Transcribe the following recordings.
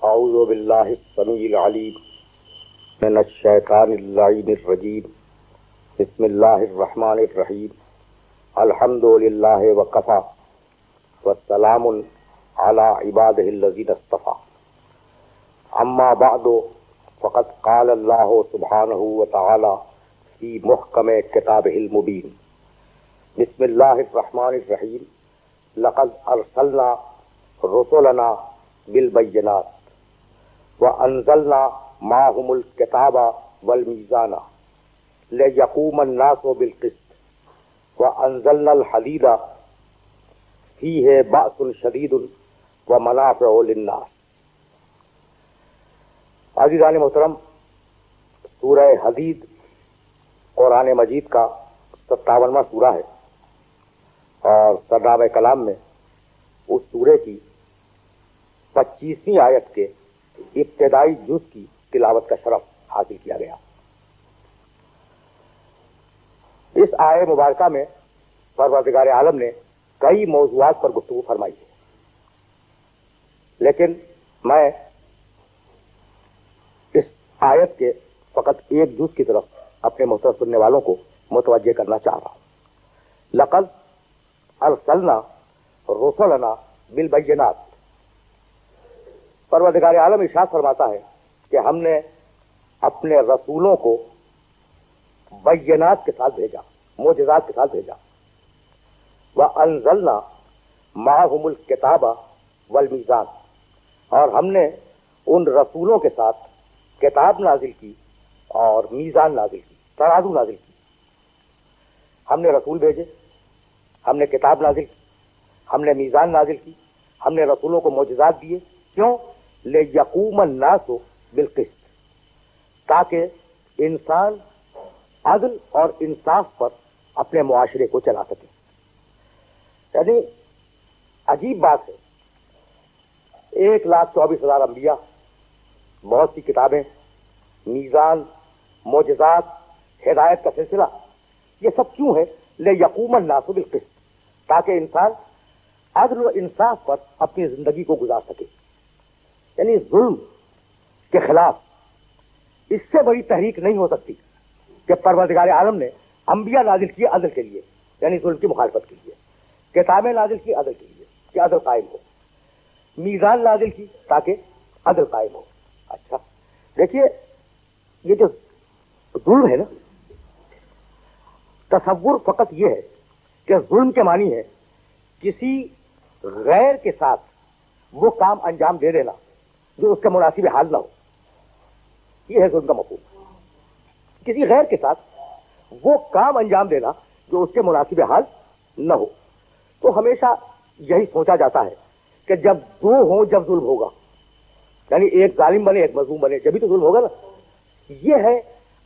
اعوذ باللہ السمیع العلیم من الشیطان اللعین الرجیم بسم اللہ الرحمن الرحیم الحمد للہ وکفی والسلام علی عبادہ الذین اصطفی اما بعد فقد قال اللہ سبحانہ وتعالی فی محکم کتابہ المبین بسم اللہ الرحمن الرحیم لقد ارسلنا رسلنا بالبینات وانزلنا معهم الکتاب والمیزان لیقوم الناس بالقسط وانزلنا الحدید فیہ بأس شدید ومنافع للناس۔ عزیزان محترم، سورہ حدید قرآن مجید کا 57واں سورہ ہے اور سرداب کلام میں اس سورے کی 25ویں آیت کے ابتدائی جز کی تلاوت کا شرف حاصل کیا گیا۔ اس آیے مبارکہ میں پروردگار عالم نے کئی موضوعات پر گفتگو فرمائی ہے، لیکن میں اس آیت کے فقط ایک جز کی طرف اپنے محترم سننے والوں کو متوجہ کرنا چاہ رہا ہوں۔ لقد ارسلنا رسلنا بالبینات، پروردگار عالم ارشاد فرماتا ہے کہ ہم نے اپنے رسولوں کو بینات کے ساتھ بھیجا، معجزات کے ساتھ بھیجا۔ وَأَنزَلْنَا مَعَهُمُ الْكِتَابَ وَالْمِيزَانَ، اور ہم نے ان رسولوں کے ساتھ کتاب نازل کی اور میزان نازل کی، ترازو نازل کی۔ ہم نے رسول بھیجے، ہم نے کتاب نازل کی، ہم نے میزان نازل کی، ہم نے رسولوں کو معجزات دیے۔ کیوں؟ لِيَقُومَ النَّاسُ بِالْقِسْطِ، تاکہ انسان عدل اور انصاف پر اپنے معاشرے کو چلا سکے۔ یعنی عجیب بات ہے، 1,24,000 انبیاء، بہت سی کتابیں، میزان، معجزات، ہدایت کا سلسلہ، یہ سب کیوں ہے؟ لِيَقُومَ النَّاسُ بِالْقِسْطِ، تاکہ انسان عدل و انصاف پر اپنی زندگی کو گزار سکے۔ یعنی ظلم کے خلاف اس سے بڑی تحریک نہیں ہو سکتی کہ پروردگار عالم نے انبیاء نازل کیے عدل کے لیے، یعنی ظلم کی مخالفت کے لیے، کتابیں نازل کی عدل کے لیے کہ عدل قائم ہو، میزان نازل کی تاکہ عدل قائم ہو۔ اچھا دیکھیے، یہ جو ظلم ہے نا، تصور فقط یہ ہے کہ ظلم کے معنی ہے کسی غیر کے ساتھ وہ کام انجام دے دینا جو اس کا مناسب حال نہ ہو، یہ ہے ظلم کا مفہوم۔ کسی غیر کے ساتھ وہ کام انجام دینا جو اس کے مناسب حال نہ ہو۔ تو ہمیشہ یہی سوچا جاتا ہے کہ جب دو ہوں جب ظلم ہوگا، یعنی ایک ظالم بنے ایک مظلوم بنے، جبھی تو ظلم ہوگا نا۔ یہ ہے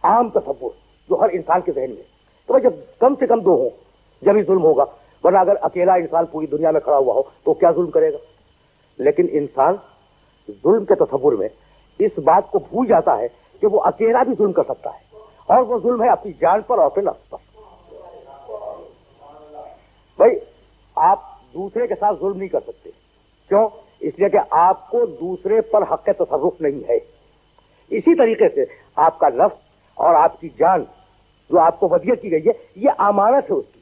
عام تصور جو ہر انسان کے ذہن میں، تو جب کم سے کم دو ہوں جبھی ظلم ہوگا، ورنہ اگر اکیلا انسان پوری دنیا میں کھڑا ہوا ہو تو کیا ظلم کرے گا؟ لیکن انسان ظلم کے تصور میں اس بات کو بھول جاتا ہے کہ وہ اکیلا بھی ظلم کر سکتا ہے، اور وہ ظلم ہے اپنی جان پر اور اپنے نفس پر۔ بھائی آپ دوسرے کے ساتھ ظلم نہیں کر سکتے، کیوں؟ اس لیے کہ آپ کو دوسرے پر حق تصرف نہیں ہے۔ اسی طریقے سے آپ کا نفس اور آپ کی جان جو آپ کو ودیعت کی گئی ہے، یہ امانت ہے اس کی۔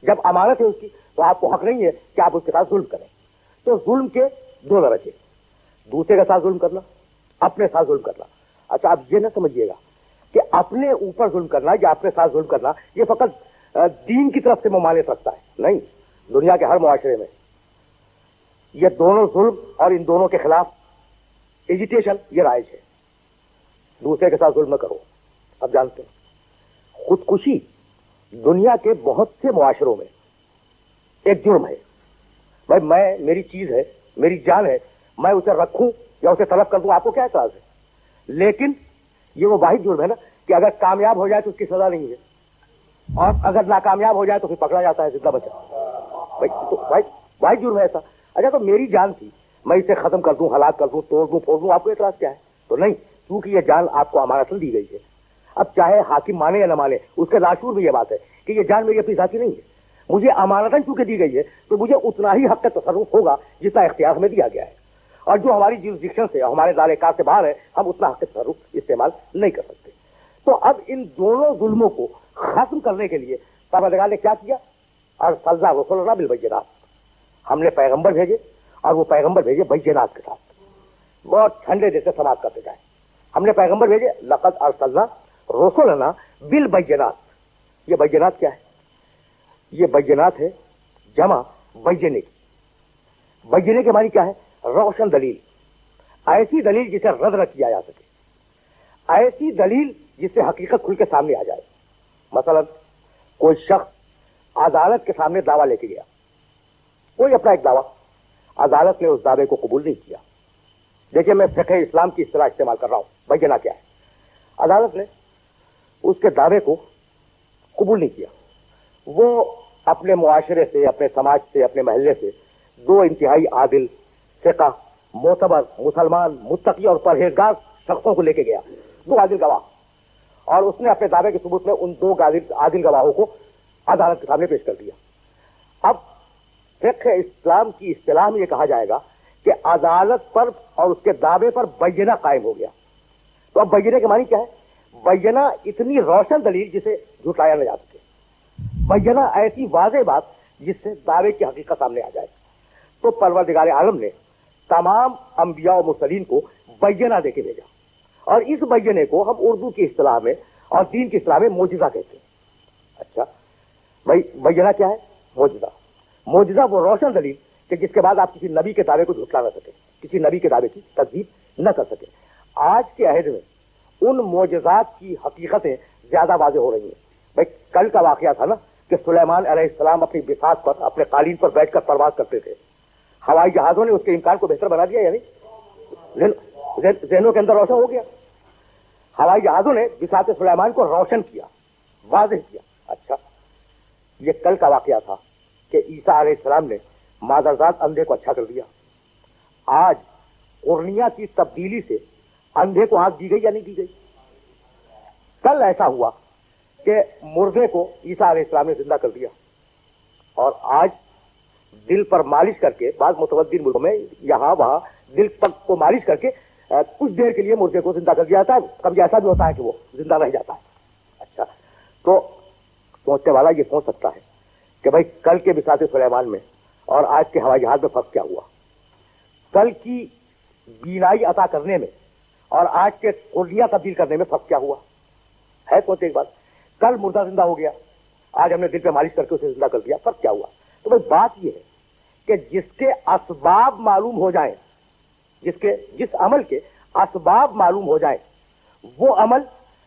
جب امانت ہے اس کی تو آپ کو حق نہیں ہے کہ آپ اس کے ساتھ ظلم کریں۔ تو ظلم کے دو درجے، دوسرے کے ساتھ ظلم کرنا، اپنے ساتھ ظلم کرنا۔ اچھا آپ یہ نہ سمجھیے گا کہ اپنے اوپر ظلم کرنا یا اپنے ساتھ ظلم کرنا یہ فقط دین کی طرف سے ممانعت رکھتا ہے، نہیں، دنیا کے ہر معاشرے میں یہ دونوں ظلم اور ان دونوں کے خلاف ایجیٹیشن یہ رائج ہے۔ دوسرے کے ساتھ ظلم نہ کرو۔ اب جانتے ہیں خودکشی دنیا کے بہت سے معاشروں میں ایک جرم ہے۔ بھائی میری چیز ہے، میری جان ہے، میں اسے رکھوں یا اسے طلب کر دوں، آپ کو کیا اعتراض ہے؟ لیکن یہ وہ واحد جرم ہے نا کہ اگر کامیاب ہو جائے تو اس کی سزا نہیں ہے، اور اگر ناکامیاب ہو جائے تو پھر پکڑا جاتا ہے زندہ بچا۔ بھائی واحد جرم ہے ایسا۔ اچھا تو میری جان تھی، میں اسے ختم کر دوں، ہلاک کر دوں، توڑ دوں، پھوڑ دوں، آپ کو اعتراض کیا ہے؟ تو نہیں، کیونکہ یہ جان آپ کو امانتاً دی گئی ہے۔ اب چاہے حاکم مانے یا نہ مانے، اس کے لاشعور میں یہ بات ہے کہ یہ جان میری اپنی ذاتی نہیں ہے، مجھے امانتاً چونکہ دی گئی ہے تو مجھے اتنا ہی حق تصرف ہوگا جتنا اختیار میں دیا گیا ہے۔ اور جو ہماری جیوزڈکشن سے ہمارے دائرے کار سے باہر ہے ہم اتنا حق تصرف استعمال نہیں کر سکتے. تو اب ان دونوں ظلموں کو ختم کرنے کے لیے پروردگار نے کیا کیا؟ ارسلنا رسلنا بالبینات، ہم نے پیغمبر بھیجے اور وہ پیغمبر بھیجے بینات کے ساتھ، بہت ٹھنڈے دل سے سماعت کرتے جائیں. ہم نے پیغمبر بھیجے لقد ارسلنا رسلنا بالبینات. یہ بینات کیا ہے؟ یہ بینات ہے جمع بینے کی. بینے کے معنی کیا ہے؟ روشن دلیل، ایسی دلیل جسے رد نہ کیا جا سکے، ایسی دلیل جس سے حقیقت کھل کے سامنے آ جائے. مثلا کوئی شخص عدالت کے سامنے دعویٰ لے کے گیا، کوئی اپنا ایک دعویٰ، عدالت نے اس دعوے کو قبول نہیں کیا. دیکھیے میں فقہ اسلام کی اصطلاح استعمال کر رہا ہوں. بینا کیا ہے؟ عدالت نے اس کے دعوے کو قبول نہیں کیا. وہ اپنے معاشرے سے، اپنے سماج سے، اپنے محلے سے دو انتہائی عادل، ثقہ، معتبر، مسلمان، متقی اور پرہیزگار شخصوں کو لے کے گیا، دو عادل گواہ، اور اس نے اپنے دعوے کے ثبوت میں ان دو عادل گواہوں کو عدالت کے سامنے پیش کر دیا. اب فقہ اسلام کی اصطلاح میں یہ کہا جائے گا کہ عدالت پر اور اس کے دعوے پر بینہ قائم ہو گیا. تو اب بینہ کے معنی کیا ہے؟ بینہ اتنی روشن دلیل جسے جھٹلایا نہ جا سکے، بینہ ایسی واضح بات جس سے دعوے کی حقیقت سامنے آ جائے. تو پروردگار عالم نے تمام انبیاء و مرسلین کو بینہ دے کے بھیجا، اور اس بینے کو ہم اردو کی اصطلاح میں اور دین کی اصطلاح میں معجزہ کہتے ہیں. اچھا بھائی، بینہ کیا ہے؟ معجزہ. معجزہ وہ روشن دلیل کہ جس کے بعد آپ کسی نبی کے دعوے کو جھٹلا نہ سکے، کسی نبی کے دعوے کی تکذیب نہ کر سکے. آج کے عہد میں ان معجزات کی حقیقتیں زیادہ واضح ہو رہی ہیں. بھائی کل کا واقعہ تھا نا کہ سلیمان علیہ السلام اپنی بساط پر، اپنے قالین پر بیٹھ کر پرواز کرتے تھے. ہوائی جہازوں نے اس کے امکان کو بہتر بنا دیا، یعنی ذہنوں کے اندر روشن ہو گیا. ہوائی جہازوں نے بساط سلیمان کو روشن کیا، واضح کیا. اچھا یہ کل کا واقعہ تھا کہ عیسیٰ علیہ السلام نے مادرزاد اندھے کو اچھا کر دیا. آج قرنیہ کی تبدیلی سے اندھے کو آنکھ دی گئی یا نہیں دی گئی؟ کل ایسا ہوا کہ مردے کو عیسیٰ علیہ السلام نے زندہ کر دیا، اور آج دل پر مالش کر کے، بعض متمدن ملکوں میں یہاں وہاں دل پر کو مالش کر کے کچھ دیر کے لیے مردے کو زندہ کر دیا جاتا ہے. کبھی ایسا بھی ہوتا ہے کہ وہ زندہ رہ جاتا ہے. اچھا تو سوچنے والا یہ سوچ سکتا ہے کہ بھائی کل کے بساط سلیمان میں اور آج کے ہوائی جہاز میں فرق کیا ہوا؟ کل کی بینائی عطا کرنے میں اور آج کے قرنیہ تبدیل کرنے میں فرق کیا ہوا ہے؟ سوچے ایک بات. کل مردہ زندہ ہو گیا، آج ہم نے دل پہ مالش کر کے اسے زندہ کر دیا، فرق کیا ہوا؟ تو بھائی بات یہ ہے کہ جس کے اسباب معلوم ہو جائیں، جس عمل کے اسباب معلوم ہو جائیں، وہ عمل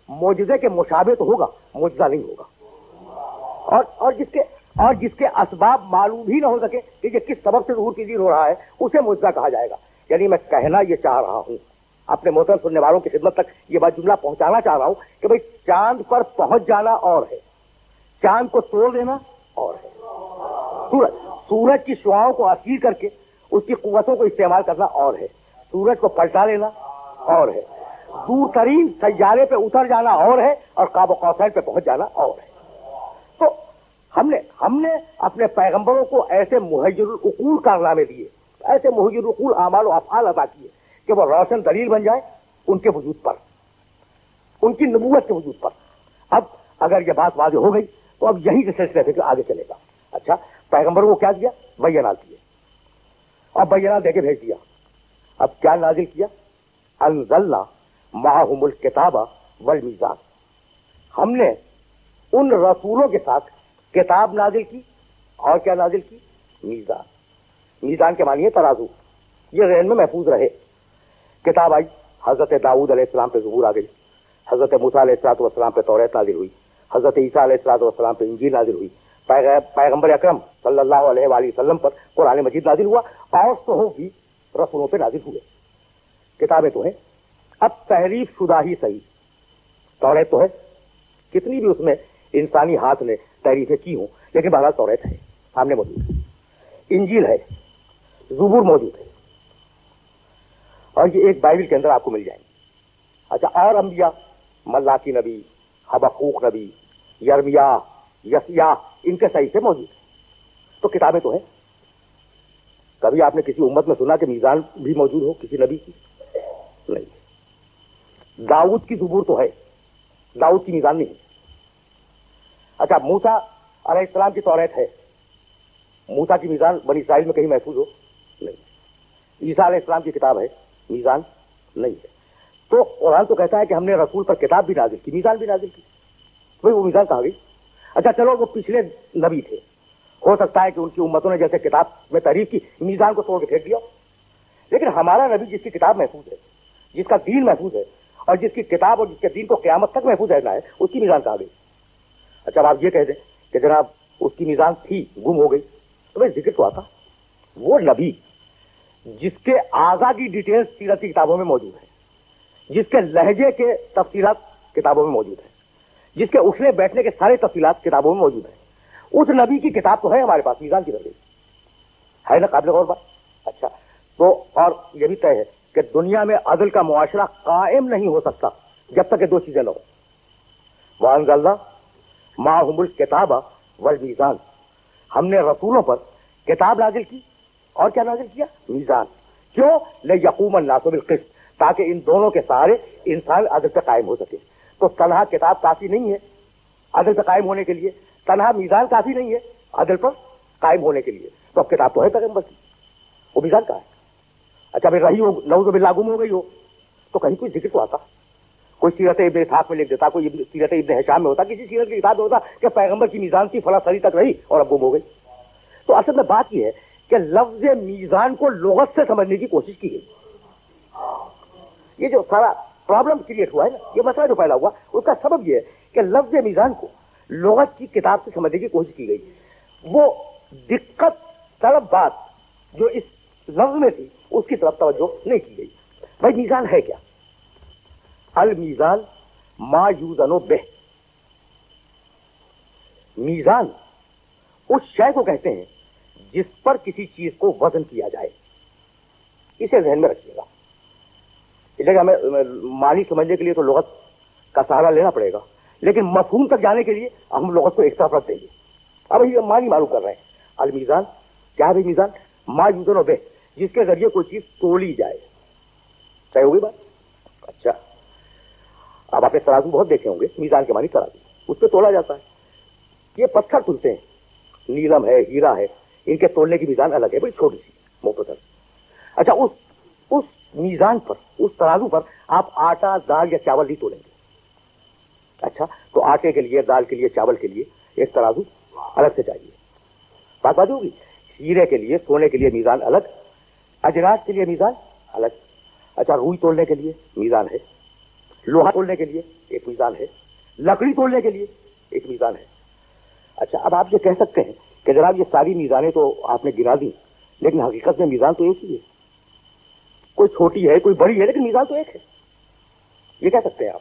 معجزے کے مشابہ تو ہوگا، معجزہ نہیں ہوگا. اور جس کے اسباب معلوم ہی نہ ہو سکے کہ یہ کس سبب سے ظہور پذیر ہو رہا ہے، اسے معجزہ کہا جائے گا. یعنی میں کہنا یہ چاہ رہا ہوں، اپنے محترم سننے والوں کی خدمت تک یہ بات جملہ پہنچانا چاہ رہا ہوں کہ بھئی چاند پر پہنچ جانا اور ہے، چاند کو توڑ دینا اور ہے، سورج کی شعاؤں کو اسیر کر کے اس کی قوتوں کو استعمال کرنا اور ہے، سورج کو پلٹا لینا اور ہے، دور ترین سیارے پہ اتر جانا اور ہے، اور قاب و قوسین پہ پہنچ جانا اور ہے. تو ہم نے اپنے پیغمبروں کو ایسے محیر العقول کارنامے دیے، ایسے محیر العقول اعمال و افعال عطا کیے کہ وہ روشن دلیل بن جائے ان کے وجود پر، ان کی نبوت کے وجود پر. اب اگر یہ بات واضح ہو گئی تو اب یہی کے سلسلے سے آگے چلے گا. اچھا پیغمبروں کو کیا دیا؟ بینات دیے، اور بینات دے کے بھیج دیا. اب کیا نازل کیا؟ انزلنا معہم الکتاب والمیزان. ہم نے ان رسولوں کے ساتھ کتاب نازل کی، اور کیا نازل کی؟ میزان. میزان کے معنی ہے ترازو. یہ ذہن میں محفوظ رہے. کتاب آئی، حضرت داؤد علیہ السلام پہ زبور آ گئی، حضرت موسیٰ علیہ السلام پہ توریت نازل ہوئی، حضرت عیسیٰ علیہ السلام پہ انجیل نازل ہوئی، پیغمبر اکرم صلی اللہ علیہ وآلہ وسلم پر قرآن مجید نازل ہوا، اور صحف بھی رسولوں پہ نازل ہوئے. کتابیں تو ہیں. اب تحریف شدہ ہی صحیح، توریت تو ہے، کتنی بھی اس میں انسانی ہاتھ نے تحریفیں کی ہوں، لیکن بہرحال توریت ہے، سامنے موجود ہے. انجیل ہے، زبور موجود ہے، اور یہ ایک بائبل کے اندر آپ کو مل جائیں گے. اچھا اور انبیاء، ملاکی نبی، حبقوق نبی، یرمیاہ، یسیاہ، ان کے صحیح سے موجود ہے. تو کتابیں تو ہیں. کبھی آپ نے کسی امت میں سنا کہ میزان بھی موجود ہو کسی نبی کی؟ نہیں۔ داؤد کی زبور تو ہے، داؤد کی میزان نہیں۔ اچھا، موسیٰ علیہ السلام کی توریت ہے، موسیٰ کی میزان بنی اسرائیل میں کہیں محفوظ ہو؟ نہیں۔ عیسیٰ علیہ السلام کی کتاب ہے، میزان نہیں ہے۔ تو قرآن تو کہتا ہے کہ ہم نے رسول پر کتاب بھی نازل کی، میزان بھی نازل کی، بھائی وہ میزان کہاں گئی؟ اچھا چلو، وہ پچھلے نبی تھے، ہو سکتا ہے کہ ان کی امتوں نے جیسے کتاب میں تعریف کی، میزان کو توڑ کے پھینک دیا، لیکن ہمارا نبی جس کی کتاب محفوظ ہے، جس کا دین محفوظ ہے، اور جس کی کتاب اور جس کے دین کو قیامت تک محفوظ رہنا ہے، اس کی میزان کہاں گئی؟ اچھا اب آپ یہ کہہ دیں کہ جناب اس کی میزان تھی، گم ہو گئی، تو بھائی ذکر تو آتا۔ وہ نبی جس کے اعضاء کی ڈیٹیلز سیرت کی کتابوں میں موجود ہے، جس کے لہجے کے تفصیلات کتابوں میں موجود ہے، جس کے اٹھنے بیٹھنے کے سارے تفصیلات کتابوں میں موجود ہیں، اس نبی کی کتاب تو ہے ہمارے پاس، میزان کی طرف ہے نا، قابل غور بات۔ اچھا تو اور یہ بھی طے ہے کہ دنیا میں عدل کا معاشرہ قائم نہیں ہو سکتا جب تک کہ دو چیزیں نہ ہو، وَأَنزَلْنَا مَعَهُمُ الْكِتَابَ وَالْمِيزَانَ، ہم نے رسولوں پر کتاب نازل کی اور کیا نازل کیا؟ میزان۔ کیوں؟ لِيَقُومَ النَّاسُ بِالْقِسْطِ، تاکہ ان دونوں کے سہارے انسان عدل پہ قائم ہو سکے۔ تو تنہا کتاب کافی نہیں ہے عدل پہ قائم ہونے کے لیے، تنہا میزان کافی نہیں ہے عدل پر قائم ہونے کے لیے، تو اب کتاب تو ہے پیغمبر کی، وہ میزان کہاں ہے؟ اچھا پھر رہی ہو نعوذ باللہ گم ہو گئی ہو تو کہیں کوئی ذکر تو آتا، کوئی سیرت ابن اسحاق میں لکھ دیتا، کوئی سیرت ابن ہشام میں ہوتا، کسی سیرت کی کتاب میں ہوتا کہ پیغمبر کی میزان کی فلاں صدی تک رہی اور اب گم ہو گئی۔ تو اصل میں بات یہ ہے کہ لفظ میزان کو لغت سے سمجھنے کی کوشش کی گئی۔ یہ جو سارا پرابلم کریٹ ہوا ہے نا، یہ مسئلہ جو پیدا ہوا، اس کا سبب یہ ہے کہ لفظ میزان کو لغت کی کتاب سے سمجھنے کی کوشش کی گئی۔ وہ دقت طلب بات جو اس لفظ میں تھی اس کی طرف توجہ نہیں کی گئی۔ بھائی میزان ہے کیا؟ المیزان ما یوزن بہ، میزان اس شے کو کہتے ہیں جس پر کسی چیز کو وزن کیا جائے، اسے ذہن میں رکھیے گا۔ اس لیے ہمیں معنی سمجھنے کے لیے تو لغت کا سہارا لینا پڑے گا، لیکن مفہوم تک جانے کے لیے ہم لغت کو ایک طرف رکھ دیں گے۔ اب یہ معنی معلوم کر رہے ہیں۔ المیزان کیا ہے؟ میزان ما یوزن بہ، جس کے ذریعے کوئی چیز تولی جائے۔ صحیح ہوگی بات؟ اچھا اب آپ نے ترازو بہت دیکھے ہوں گے، میزان کے معنی ترازو، اس پہ تولا جاتا ہے۔ یہ پتھر تلتے ہیں، نیلم ہے، ہیرا ہے، ان کے تولنے کی میزان الگ ہے، بڑی چھوٹی سی مختصر۔ اچھا اس میزان پر، اس ترازو پر آپ آٹا، دال یا چاول نہیں تولیں گے۔ اچھا تو آٹے کے لیے، دال کے لیے، چاول کے لیے ایک ترازو الگ سے چاہیے، بات ہوگی۔ ہیرے کے لیے، سونے کے لیے میزان الگ، اجناس کے لیے میزان الگ۔ اچھا روئی تولنے کے لیے میزان ہے، لوہا تولنے کے لیے ایک میزان ہے، لکڑی تولنے کے لیے ایک میزان ہے۔ اچھا اب آپ یہ کہہ سکتے ہیں کہ جناب یہ ساری میزانیں تو آپ نے گنا دی، لیکن حقیقت میں میزان تو ایک ہی ہے، کوئی چھوٹی ہے کوئی بڑی ہے، لیکن میزان تو ایک ہے، یہ کہہ سکتے ہیں آپ۔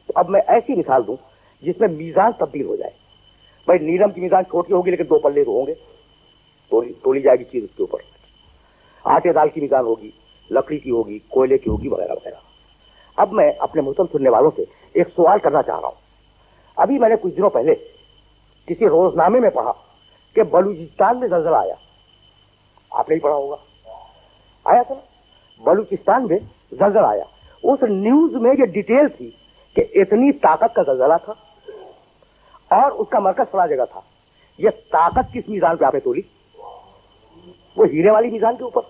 تو اب میں ایسی مثال دوں جس میں میزان تبدیل ہو جائے۔ بھائی نیلم کی میزان چھوٹی ہوگی لیکن دو پلے تو ہوں گے، تولی جائے گی چیز اس کے اوپر۔ آٹے دال کی میزان ہوگی، لکڑی کی ہوگی، کوئلے کی ہوگی، وغیرہ وغیرہ۔ اب میں اپنے محترم سننے والوں سے ایک سوال کرنا چاہ رہا ہوں۔ ابھی میں نے کچھ دنوں پہلے کسی روزنامے میں پڑھا کہ بلوچستان میں زلزلہ آیا، آپ نے ہی پڑھا ہوگا، آیا تھا بلوچستان میں زلزلہ آیا۔ اس نیوز میں یہ ڈیٹیل تھی کہ اتنی طاقت کا زلزلہ تھا اور اس کا مرکز فلاں جگہ تھا۔ یہ طاقت کس میزان پہ آپ نے تولی؟ وہ ہیرے والی میزان کے اوپر،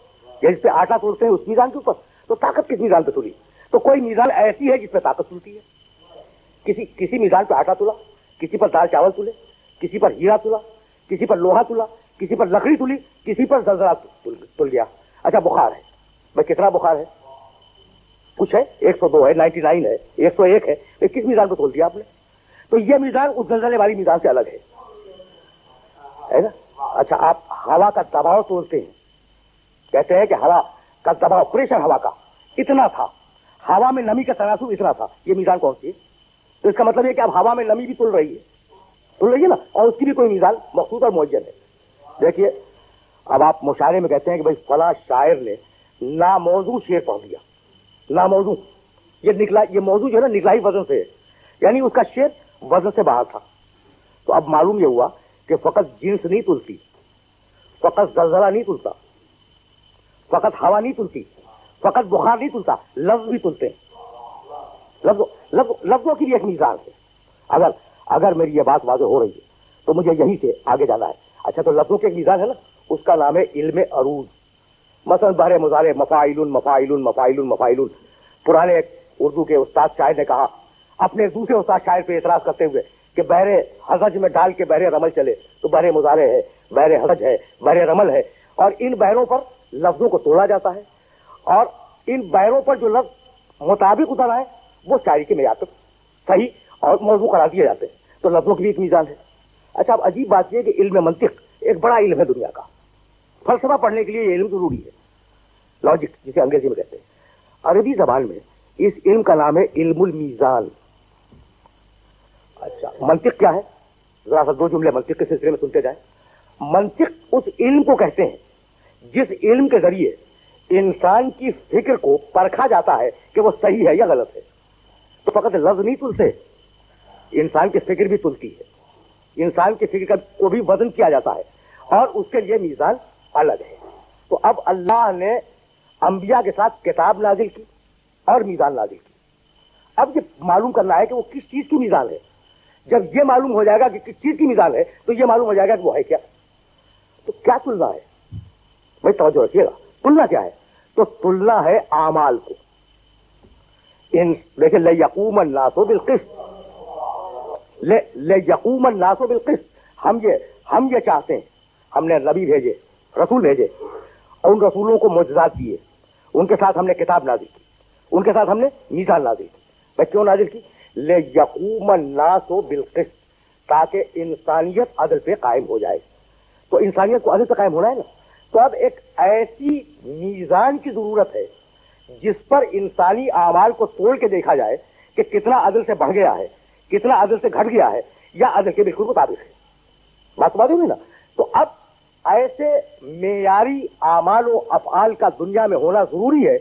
یا جس پہ آٹا تولتے ہیں اس میزان کے اوپر؟ تو طاقت کس میزان پہ تولی؟ تو کوئی میزان ایسی ہے جس پہ طاقت تلتی ہے، کسی میزان پہ آٹا تولا، کسی پر دال چاول تلے، کسی پر ہیرا تلا، کسی پر لوہا تلا، کسی پر لکڑی تلی، کسی پر زلزلہ تل گیا۔ اچھا بخار ہے، بھائی کتنا بخار ہے؟ کچھ ہے، 102 ہے، 99 ہے، 101 ہے، کس میزان پہ تول دیا آپ نے؟ تو یہ میزان اس زلزلے والی میزان سے الگ ہے نا۔ اچھا آپ ہوا کا دباؤ تولتے ہیں، کہتے ہیں کہ ہوا کا دباؤ، پریشر ہوا کا اتنا تھا، ہوا میں نمی کا تناسب اتنا تھا، یہ میزان کون سی ہے؟ تو اس کا مطلب یہ کہ اب ہوا میں نمی بھی تل رہی ہے نا، اور اس کی بھی کوئی میزان مخصوص اور معین ہے۔ دیکھیے اب آپ مشاعرے میں کہتے ہیں کہ بھائی فلاں شاعر نے ناموضوع شعر پڑھ دیا، ناموضوع، یہ نکلا، یہ موضوع جو ہے نا نکلا ہی وزن سے ہے، یعنی اس کا شعر وزن سے باہر تھا۔ تو اب معلوم یہ ہوا کہ فقط جنس نہیں تلتی، فقط زلزلہ نہیں تلتا، فقط ہوا نہیں تلتی، فقط بخار نہیں تلتا، لفظ بھی تلتے ہیں۔ لفظوں کی بھی ایک میزان ہے۔ اگر میری یہ بات واضح ہو رہی ہے تو مجھے یہیں سے آگے جانا ہے۔ اچھا، تو لفظوں کی ایک میزان ہے نا، اس کا نام ہے علم عروض۔ مثلا بحر مضارع مفاعل مفاعل مفاعل مفاعل۔ پرانے ایک اردو کے استاد شاعر نے کہا اپنے ایک دوسرے استاد شاعر پہ اعتراض کرتے ہوئے کہ بحر حضج میں ڈال کے بحر رمل چلے تو بحر مضارع ہے، بحر حضج ہے، بحر رمل ہے، اور ان بحروں پر لفظوں کو توڑا جاتا ہے، اور ان بحروں پر جو لفظ مطابق اترا ہے وہ شاعری کے معیار پر صحیح اور موضوع قرار دیے جاتے ہیں۔ تو لفظوں کی بھی ایک میزان ہے۔ اچھا، اب عجیب بات یہ کہ علم منطق ایک بڑا علم ہے دنیا کا۔ فلسفہ پڑھنے کے لیے یہ علم ضروری ہے، لاجک جسے انگریزی میں کہتے ہیں۔ عربی زبان میں اس علم کا نام ہے علم المیزان۔ اچھا، منطق کیا ہے؟ ذرا سا دو جملے منطق کے سلسلے میں سنتے جائیں۔ منطق اس علم کو کہتے ہیں جس علم کے ذریعے انسان کی فکر کو پرکھا جاتا ہے کہ وہ صحیح ہے یا غلط ہے۔ تو فقط لفظ نہیں تلتے، انسان کی فکر بھی تلتی ہے، انسان کی فکر کو بھی وزن کیا جاتا ہے، اور اس کے لیے میزان الگ ہے۔ تو اب اللہ نے انبیاء کے ساتھ کتاب نازل کی اور میزان نازل کی۔ اب یہ معلوم کرنا ہے کہ وہ کس چیز کی میزان ہے۔ جب یہ معلوم ہو جائے گا کہ کس چیز کی میزان ہے تو یہ معلوم ہو جائے گا کہ وہ ہے کیا۔ تو کیا تلنا ہے بھائی؟ توجہ رکھیے گا، تلنا کیا ہے؟ تو تلنا ہے اعمال کو۔ دیکھیں، لَيَقُومَ النَّاسُ بِالْقِسْطِ، لَيَقُومَ النَّاسُ بِالْقِسْطِ۔ ہم یہ چاہتے ہیں، ہم نے نبی بھیجے، رسول بھیجے، اور ان رسولوں کو معجزات دیے، ان کے ساتھ ہم نے کتاب نازل کی، ان کے ساتھ ہم نے میزان نازل کی۔ بھائی کیوں نازل کی؟ لِيَقُومَ النَّاسُ بِالْقِسْطِ، تاکہ انسانیت عدل پہ قائم ہو جائے۔ تو انسانیت کو عدل پہ قائم ہونا ہے نا، تو اب ایک ایسی میزان کی ضرورت ہے جس پر انسانی اعمال کو توڑ کے دیکھا جائے کہ کتنا عدل سے بڑھ گیا ہے، کتنا عدل سے گھٹ گیا ہے، یا عدل کے بالکل مطابق ہے۔ بات سمجھ رہے نا؟ تو اب ایسے معیاری اعمال و افعال کا دنیا میں ہونا ضروری ہے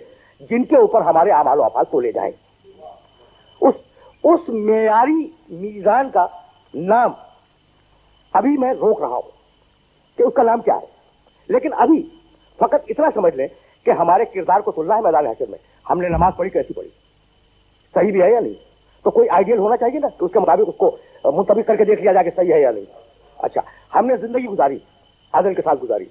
جن کے اوپر ہمارے اعمال و افعال تولے جائیں۔ اس معیاری میزان کا نام ابھی میں روک رہا ہوں کہ اس کا نام کیا ہے، لیکن ابھی فقط اتنا سمجھ لیں کہ ہمارے کردار کو تلنا ہے میدان حشر میں۔ ہم نے نماز پڑھی، کیسی پڑھی، صحیح بھی ہے یا نہیں؟ تو کوئی آئیڈیل ہونا چاہیے نا کہ اس کے مطابق اس کو منطبق کر کے دیکھ لیا جائے کہ صحیح ہے یا نہیں۔ اچھا، ہم نے زندگی گزاری، عدل کے ساتھ گزاری،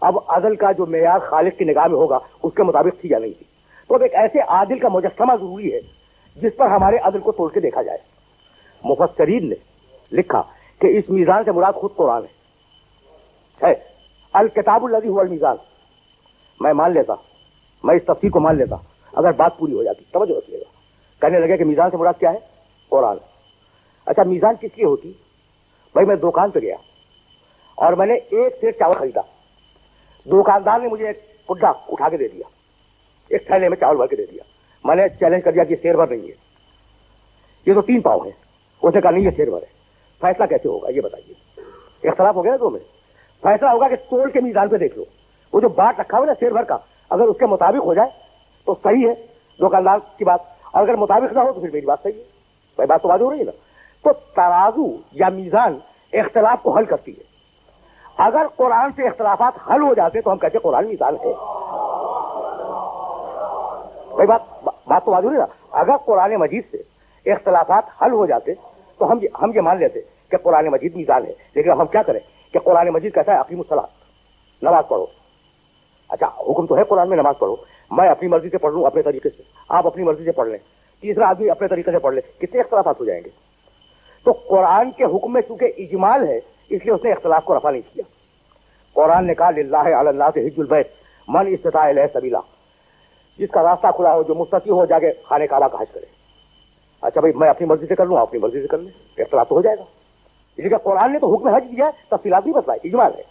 اب عدل کا جو معیار خالق کی نگاہ میں ہوگا اس کے مطابق تھی یا نہیں تھی۔ تو اب ایک ایسے عادل کا مجسمہ ضروری ہے جس پر ہمارے عدل کو توڑ کے دیکھا جائے۔ مفسرین نے لکھا کہ اس میزان سے مراد خود قرآن ہے۔ الکتاب الذی هو المیزان۔ میں مان لیتا، میں اس تفسیر کو مان لیتا اگر بات پوری ہو جاتی۔ توجہ رکھیے گا، کہنے لگے کہ میزان سے مراد کیا ہے؟ قرآن۔ اچھا، میزان کس لیے ہوتی؟ بھائی میں دکان پہ گیا اور میں نے ایک سیٹ چاول خریدا، دکاندار نے مجھے ایک پڈا اٹھا کے دے دیا، ایک تھیلے میں چاول بھر کے دے دیا۔ میں نے چیلنج کر دیا کہ یہ سیر بھر نہیں ہے، یہ تو 3 پاؤ ہے۔ اس نے کہا نہیں، یہ سیر بھر ہے۔ فیصلہ کیسے ہوگا یہ بتائیے؟ اختلاف ہو گیا نا دو میں۔ فیصلہ ہوگا کہ تول کے میزان پہ دیکھ لو، وہ جو بانٹ رکھا ہوا نا سیر بھر کا، اگر اس کے مطابق ہو جائے تو صحیح ہے دکاندار کی بات، اور اگر مطابق نہ ہو تو پھر میری بات صحیح ہے۔ بھائی بات تو واضح ہو رہی ہے نا؟ تو ترازو یا میزان اختلاف کو حل کرتی ہے۔ اگر قرآن سے اختلافات حل ہو جاتے تو ہم کہتے قرآن میزان ہے۔ بھائی بات تو واضح ہو رہی ہے نا؟ اگر قرآن مجید سے اختلافات حل ہو جاتے تو ہم یہ مان لیتے کہ قرآن مجید میزان ہے۔ لیکن اب ہم کیا کریں کہ قرآن مجید کہتا ہے اقیم الصلاۃ، نماز پڑھو۔ اچھا، حکم تو ہے قرآن میں نماز پڑھو، میں اپنی مرضی سے پڑھ لوں اپنے طریقے سے، آپ اپنی مرضی سے پڑھ لیں، تیسرا آدمی اپنے طریقے سے پڑھ لے، کتنے اختلافات ہو جائیں گے؟ تو قرآن کے حکم میں چونکہ اجمال ہے اس لیے اس نے اختلاف کو رفع نہیں کیا۔ قرآن نے کہا للہ علی الناس حج البیت من استطاع الیہ سبیلا، جس کا راستہ کھلا ہو، جو مستطیع ہو، جا کے خانہ کعبہ کا حج کرے۔ اچھا بھائی، میں اپنی مرضی سے کر لوں، آپ اپنی مرضی سے کر لیں، اختلاف تو ہو جائے گا۔ اس لیے قرآن نے تو حکم حج دیا ہے، تفصیلات نہیں بتلائی، اجمال ہے۔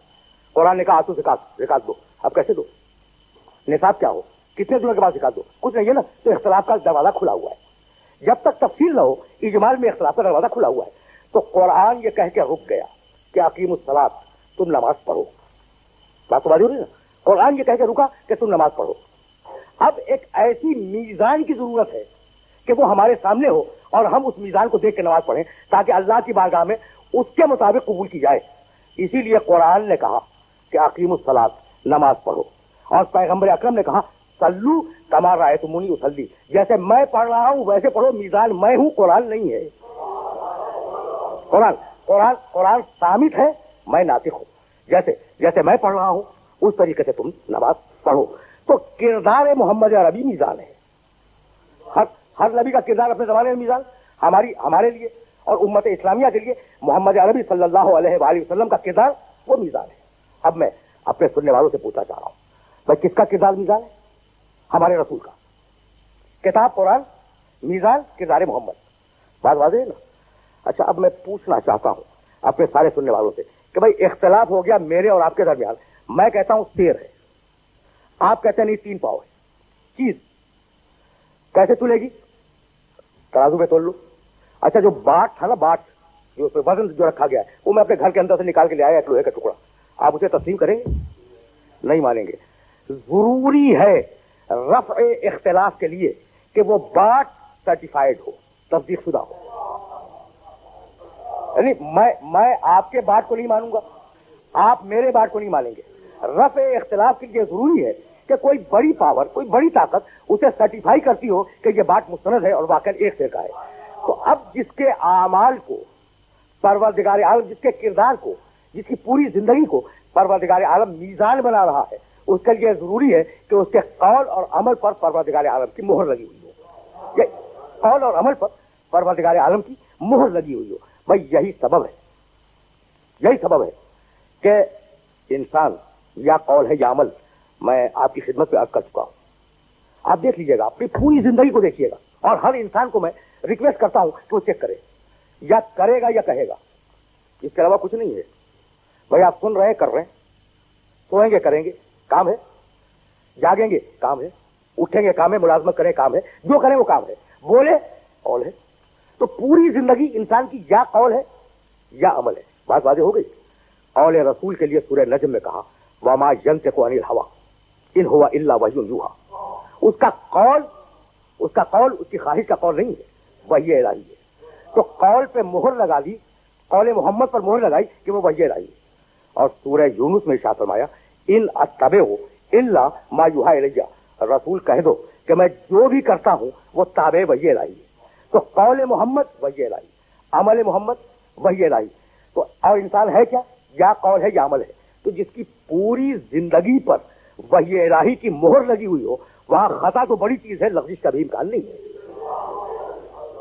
قرآن نے کہا آتو زکات دو، اب کیسے دو؟ نصاب کیا ہو، کتنے دنوں کے بعد زکات دو؟ کچھ نہیں ہے نا، تو اختلاف کا دروازہ کھلا ہوا ہے۔ جب تک تفصیل نہ ہو، اجمال میں اختلاف کا دروازہ کھلا ہوا ہے۔ تو قرآن یہ کہہ کے رک گیا کہ اقیم الصلاۃ، تم نماز پڑھو۔ بات تو واضح ہو رہی ہے نا؟ قرآن یہ کہہ کے رکا کہ تم نماز پڑھو۔ اب ایک ایسی میزان کی ضرورت ہے کہ وہ ہمارے سامنے ہو اور ہم اس میزان کو دیکھ کے نماز پڑھیں تاکہ اللہ کی بارگاہ میں اس کے مطابق قبول کی جائے۔ اسی لیے قرآن نے کہا کہ اقیم الصلاۃ، نماز پڑھو۔ اور پیغمبر اکرم نے کہا سلو کما رأیتمونی اصلی، جیسے میں پڑھ رہا ہوں ویسے پڑھو، میزان میں ہوں، قرآن نہیں ہے۔ قرآن ثابت ہے، میں ناطق ہوں، جیسے میں پڑھ رہا ہوں اس طریقے سے تم نماز پڑھو۔ تو کردار محمد عربی میزان ہے، ہر نبی کا کردار اپنے زمانے میں میزان، ہمارے لیے اور امت اسلامیہ کے لیے محمد عربی صلی اللہ علیہ وآلہ وسلم کا کردار وہ میزان ہے۔ اب میں اپنے سننے والوں سے پوچھنا چاہ رہا ہوں، بھائی کس کا کردار میزان ہے؟ ہمارے رسول کا۔ کتاب قرآن، میزان کردار محمد، بات واضح ہے نا؟ اچھا اب میں پوچھنا چاہتا ہوں اپنے سارے سننے والوں سے کہ بھائی اختلاف ہو گیا میرے اور آپ کے درمیان، میں کہتا ہوں سیر ہے، آپ کہتے ہیں نہیں 3 پاؤ ہے، چیز کیسے تلے گی؟ ترازو میں تول لو۔ اچھا جو باٹ تھا نا، باٹ جو وزن جو رکھا گیا ہے وہ میں اپنے گھر کے اندر سے نکال کے لے آیا، ایک لوہے کا ٹکڑا، آپ اسے تسلیم کریں گے؟ نہیں مانیں گے۔ ضروری ہے رفع اختلاف کے لیے کہ وہ باٹ سرٹیفائڈ ہو، تصدیق شدہ ہو۔ یعنی میں آپ کے باٹ کو نہیں مانوں گا، آپ میرے باٹ کو نہیں مانیں گے۔ رفع اختلاف کے لیے ضروری ہے کہ کوئی بڑی پاور، کوئی بڑی طاقت اسے سرٹیفائی کرتی ہو کہ یہ بات مستند ہے اور واقعا ایک فرقہ ہے۔ تو اب جس کے اعمال کو پروردگار عالم، جس کے کردار کو، جس کی پوری زندگی کو پروردگار عالم میزان بنا رہا ہے، اس کے لیے ضروری ہے کہ اس کے قول اور عمل پر پروردگار عالم کی مہر لگی ہوئی ہو، یہ قول اور عمل پر پروردگار عالم کی مہر لگی ہوئی ہو۔ بھائی یہی سبب ہے کہ انسان یا قول ہے یا عمل، میں آپ کی خدمت پہ عرض کر چکا ہوں، آپ دیکھ لیجئے گا، اپنی پوری زندگی کو دیکھیے گا، اور ہر انسان کو میں ریکویسٹ کرتا ہوں کہ وہ چیک کرے، یا کرے گا یا کہے گا، اس کے علاوہ کچھ نہیں ہے۔ بھائی آپ سن رہے ہیں، کر رہے ہیں، سوئیں گے کریں گے، کام ہے، جاگیں گے کام ہے، اٹھیں گے کام ہے، ملازمت کریں کام ہے، جو کریں وہ کام ہے، بولے قول ہے۔ تو پوری زندگی انسان کی یا قول ہے یا عمل ہے۔ بات واضح ہو گئی؟ قول رسول کے لیے سورہ نجم میں کہا وما ينطق عن الهوى ان هو الا وحی یوحی، اس کا قول اس کی خواہش کا قول نہیں ہے، وحی الہی ہے۔ تو قول پہ مہر لگا دی، قول محمد پر مہر لگائی کہ وہ وحی الہی ہے۔ اور سورہ یونس میں ارشاد فرمایا ان اتبع الا ما یوحی الی، رسول کہہ دو کہ میں جو بھی کرتا ہوں وہ تابع وحی الہی ہے۔ تو قول محمد وحی الہی، عمل محمد وحی الہی۔ تو اور انسان ہے کیا؟ یا قول ہے یا عمل ہے۔ تو جس کی پوری زندگی پر وحی الہی کی مہر لگی ہوئی ہو، وہاں خطا تو بڑی چیز ہے، لغزش کا بھی امکان نہیں ہے۔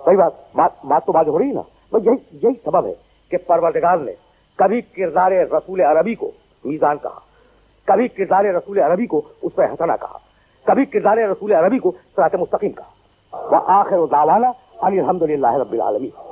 صحیح بات تو ہو رہی نا؟ یہی سبب ہے کہ پروردگار نے کبھی کردار رسول عربی کو میزان کہا، کبھی کردار رسول عربی کو اسوہ حسنہ کہا، کبھی کردار رسول عربی کو صراط مستقیم کہا۔ وآخر دعوانا ان الحمد للہ رب العالمین۔